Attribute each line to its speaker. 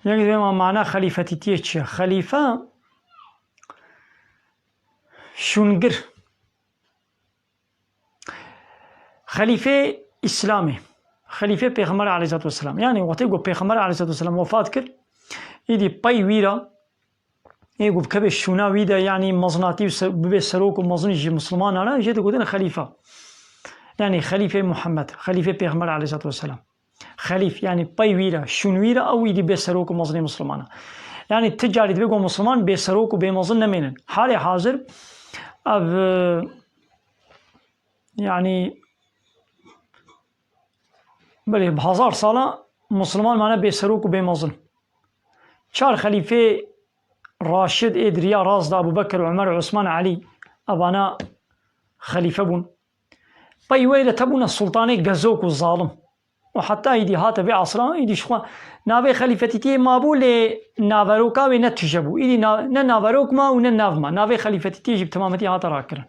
Speaker 1: يعني معناه خليفتي تيتش خليفة شونجر خليفة إسلامي خليفة پیغمبر عليه الصلاة والسلام يعني وقتی گو پیغمبر عليه الصلاة والسلام وفات کرد ایدی پای ویرا ایگو بکبه شونا ویدا يعني مزناتي ببه سروك ومزني جي مسلمان على جيت قلنا خليفة يعني خليفة محمد خليفة پیغمبر عليه الصلاة والسلام خليف يعني باي ويرا شون ويرا أو يدي بسروك ومزني مسلمان يعني التجاري تبقوا مسلمان بسروك وبمزن منن حالي حاضر أب يعني بله بهزار سالة مسلمان معنا بسروك وبمزن شار خليفة راشد إدريا رازد أبو بكر وعمر وعثمان علي أبانا خليفة بون باي ويلا تبون السلطاني جزوك والظالم وحتى يدي هات في عصران يدي شخوا نافي خليفتي مابول نافروكا ونتجبو يدي نافروك ما وننافما نافي خليفتي جب تمامتي هات راكرا